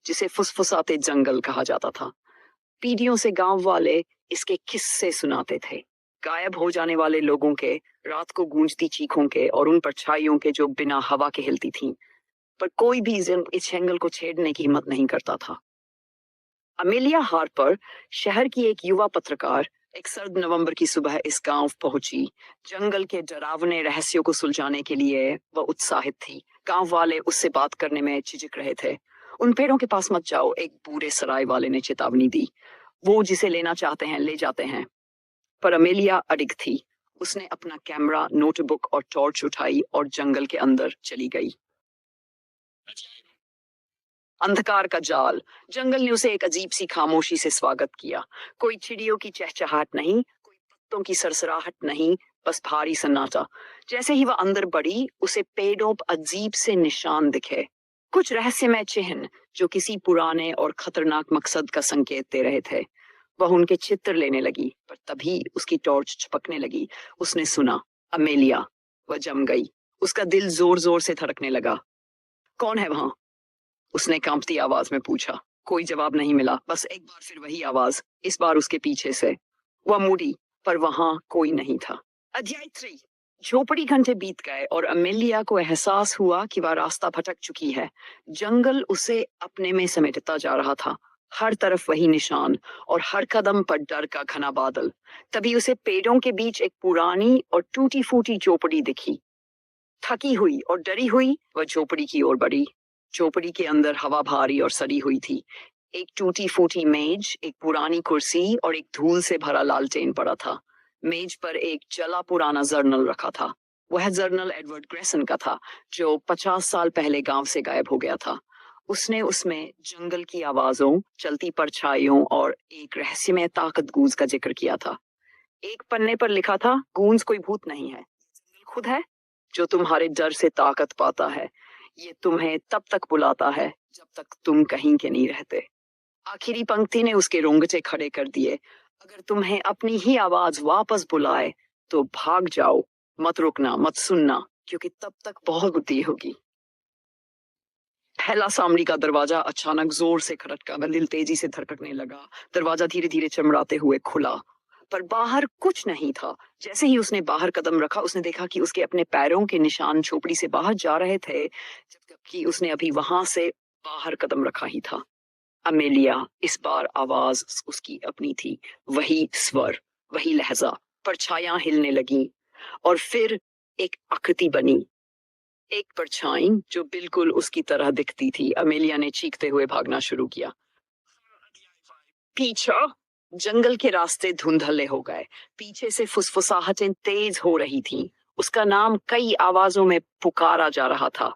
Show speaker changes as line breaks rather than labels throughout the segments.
जिसे फुसफुसाते जंगल कहा जाता था। पीढ़ियों से गांव वाले इसके किस्से सुनाते थे, गायब हो जाने वाले लोगों के, रात को गूंजती चीखों के और उन परछाइयों के जो बिना हवा के हिलती थीं। पर कोई भी इस जंगल को छेड़ने की हिम्मत नहीं करता था। अमेलिया हार्पर, शहर की एक युवा पत्रकार, एक सर्द नवंबर की सुबह इस गांव पहुंची। जंगल के डरावने रहस्यों को सुलझाने के लिए वह उत्साहित थी। गांव वाले उससे बात करने में झिझक रहे थे। उन पेड़ों के पास मत जाओ, एक बूढ़े सराय वाले ने चेतावनी दी। वो जिसे लेना चाहते हैं ले जाते हैं। पर अमेलिया अडिग थी। उसने अपना कैमरा, नोटबुक और टॉर्च उठाई और जंगल के अंदर चली गई। अंधकार का जाल। जंगल ने उसे एक अजीब सी खामोशी से स्वागत किया। कोई चिड़ियों की चहचहाट नहीं, कोई पत्तों की सरसराहट नहीं, बस भारी सन्नाटा। जैसे ही वह अंदर बढ़ी, उसे पेड़ों पर अजीब से निशान दिखे, कुछ रहस्यमय चिन्ह जो किसी पुराने और खतरनाक मकसद का संकेत दे रहे थे। वह उनके चित्र लेने लगी, पर तभी उसकी टॉर्च छपकने लगी। उसने सुना, अमेलिया। वह जम गई। उसका दिल जोर जोर से धड़कने लगा। कौन है वहां? उसने कांपती आवाज में पूछा। कोई जवाब नहीं मिला, बस एक बार फिर वही आवाज, इस बार उसके पीछे से। वह मुड़ी, पर वहां कोई नहीं था। अध्याय 3। झोपड़ी घंटे बीत गए और अमेलिया को एहसास हुआ कि वह रास्ता भटक चुकी है। जंगल उसे अपने में समेटता जा रहा था। हर तरफ वही निशान और हर कदम पर डर का घना बादल। तभी उसे पेड़ों के बीच एक पुरानी और टूटी फूटी झोपड़ी दिखी। थकी हुई और डरी हुई वह झोपड़ी की ओर बढ़ी। झोपड़ी के अंदर हवा भारी और सड़ी हुई थी। एक टूटी फूटी मेज, एक पुरानी कुर्सी और एक धूल से भरा लालटेन पड़ा था। मेज पर एक जला पुराना जर्नल रखा था। वह जर्नल एडवर्ड ग्रेसन का था, जो 50 साल पहले गांव से गायब हो गया था। उसने उसमें जंगल की आवाजों, चलती परछाइयों और एक रहस्यमय ताकत गूंज का जिक्र किया था। एक पन्ने पर लिखा था, गूंज कोई भूत नहीं है, जंगल खुद है जो तुम्हारे डर से ताकत पाता है। ये तुम्हें तब तक बुलाता है जब तक तुम कहीं के नहीं रहते। आखिरी पंक्ति ने उसके रोंगटे खड़े कर दिए। अगर तुम्हें अपनी ही आवाज वापस बुलाए तो भाग जाओ, मत रुकना, मत सुनना, क्योंकि तब तक बहुत देर होगी। पहला सामने का दरवाजा अचानक जोर से खटका। वह दिल तेजी से धड़कने लगा। दरवाजा धीरे धीरे चमड़ाते हुए खुला, पर बाहर कुछ नहीं था। जैसे ही उसने बाहर कदम रखा, उसने देखा कि उसके अपने पैरों के निशान झोपड़ी से बाहर जा रहे थे, जबकि उसने अभी वहां से बाहर कदम रखा ही था। अमेलिया। इस बार आवाज उसकी अपनी थी। वही स्वर, वही लहजा। परछाइयां हिलने लगी और फिर एक आकृति बनी। एक परछाई जो बिल्कुल उसकी तरह दिखती थी। अमेलिया ने चीखते हुए भागना शुरू किया। पीछा। जंगल के रास्ते धुंधले हो गए। पीछे से फुसफुसाहटें तेज हो रही थीं। उसका नाम कई आवाजों में पुकारा जा रहा था।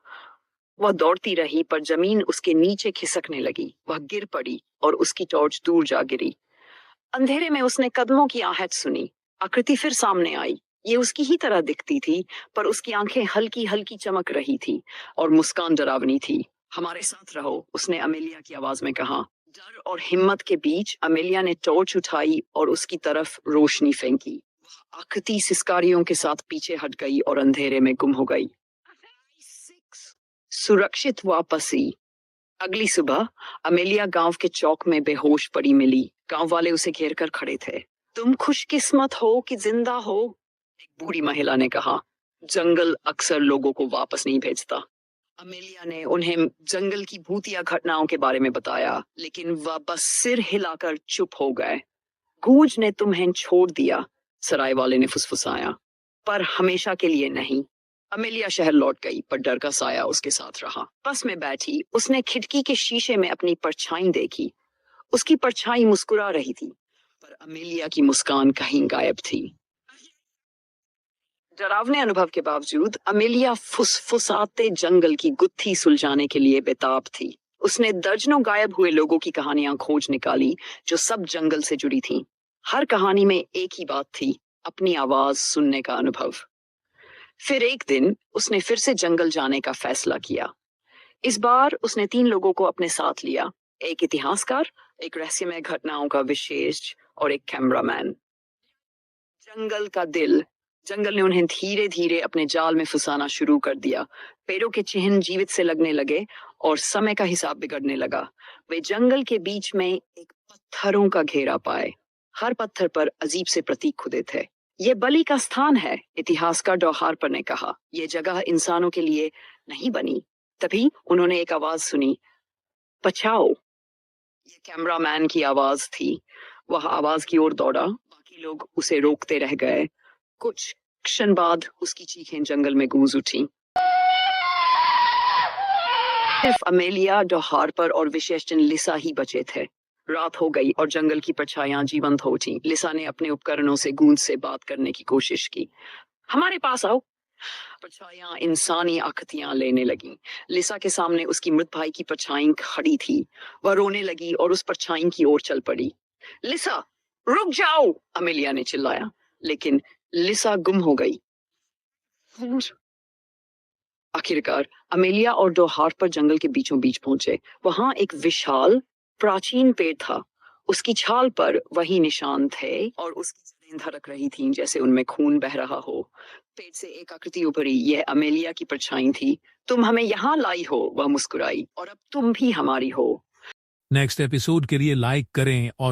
वह दौड़ती रही, पर जमीन उसके नीचे खिसकने लगी। वह गिर पड़ी और उसकी टॉर्च दूर जा गिरी। अंधेरे में उसने कदमों की आहट सुनी। आकृति फिर सामने आई। ये उसकी ही तरह दिखती थी, पर उसकी आंखें हल्की हल्की चमक रही थी और मुस्कान डरावनी थी। हमारे साथ रहो, उसने अमेलिया की आवाज में कहा। डर और हिम्मत के बीच अमेलिया ने टॉर्च उठाई और उसकी तरफ रोशनी फेंकी। वह आकृति सिसकारियों के साथ पीछे हट गई और अंधेरे में गुम हो गई। सुरक्षित वापसी। अगली सुबह अमेलिया गांव के चौक में बेहोश पड़ी मिली। गांव वाले उसे घेर कर खड़े थे। तुम खुशकिस्मत हो कि जिंदा हो, एक बूढ़ी महिला ने कहा। जंगल अक्सर लोगों को वापस नहीं भेजता। अमेलिया ने उन्हें जंगल की भूतिया घटनाओं के बारे में बताया, लेकिन वह बस सिर हिलाकर चुप हो गए। गूंज ने तुम्हें छोड़ दिया, सराय वाले ने फुसफुसाया, पर हमेशा के लिए नहीं। अमेलिया शहर लौट गई, पर डर का साया उसके साथ रहा। बस में बैठी उसने खिड़की के शीशे में अपनी परछाई देखी। उसकी परछाई मुस्कुरा रही थी, पर अमेलिया की मुस्कान कहीं गायब थी। डरावने अनुभव के बावजूद अमेलिया फुसफुसाते जंगल की गुत्थी सुलझाने के लिए बेताब थी। उसने दर्जनों गायब हुए लोगों की कहानियां खोज निकाली, जो सब जंगल से जुड़ी थीं। हर कहानी में एक ही बात थी, अपनी आवाज सुनने का अनुभव। फिर एक दिन उसने फिर से जंगल जाने का फैसला किया। इस बार उसने 3 लोगों को अपने साथ लिया। एक इतिहासकार, एक रहस्यमय घटनाओं का विशेष और एक कैमरामैन। जंगल का दिल, जंगल ने उन्हें धीरे धीरे अपने जाल में फंसाना शुरू कर दिया। पेड़ों के चिन्ह जीवित से लगने लगे और समय का हिसाब बिगड़ने लगा। वे जंगल के बीच में एक पत्थरों का घेरा पाए। हर पत्थर पर अजीब से प्रतीक खुदे थे। ये बलि का स्थान है, इतिहासकार डॉ हार्पर ने कहा। यह जगह इंसानों के लिए नहीं बनी। तभी उन्होंने एक आवाज सुनी, बचाओ। ये कैमरामैन की आवाज थी। वह आवाज की ओर दौड़ा। बाकी लोग उसे रोकते रह गए। कुछ क्षण बाद उसकी चीखें जंगल में गूंज उठी। सिर्फ अमेलिया, डॉ हार्पर और विशेषजन लिसा ही बचे थे। रात हो गई और जंगल की परछाइयां जीवंत हो उठी। लिसा ने अपने उपकरणों से गूंज से बात करने की कोशिश की। हमारे पास आओ। परछाइयां इंसानी आकृतियां लेने लगीं। लिसा के सामने उसकी मृत भाई की परछाई खड़ी थी। वह रोने लगी और उस परछाई की ओर चल पड़ी। लिसा, रुक जाओ, अमेलिया ने चिल्लाया, लेकिन लिसा गुम हो गई। आखिरकार अमेलिया और डॉ हार्पर जंगल के बीचों बीच पहुंचे। वहां एक विशाल प्राचीन पेड़ था। उसकी छाल पर वही निशान थे और उसकी जड़ें धड़क रही थीं जैसे उनमें खून बह रहा हो। पेड़ से एक आकृति उभरी। यह अमेलिया की परछाई थी। तुम हमें यहाँ लाई हो, वह मुस्कुराई, और अब तुम भी हमारी हो।
नेक्स्ट एपिसोड के लिए लाइक करें और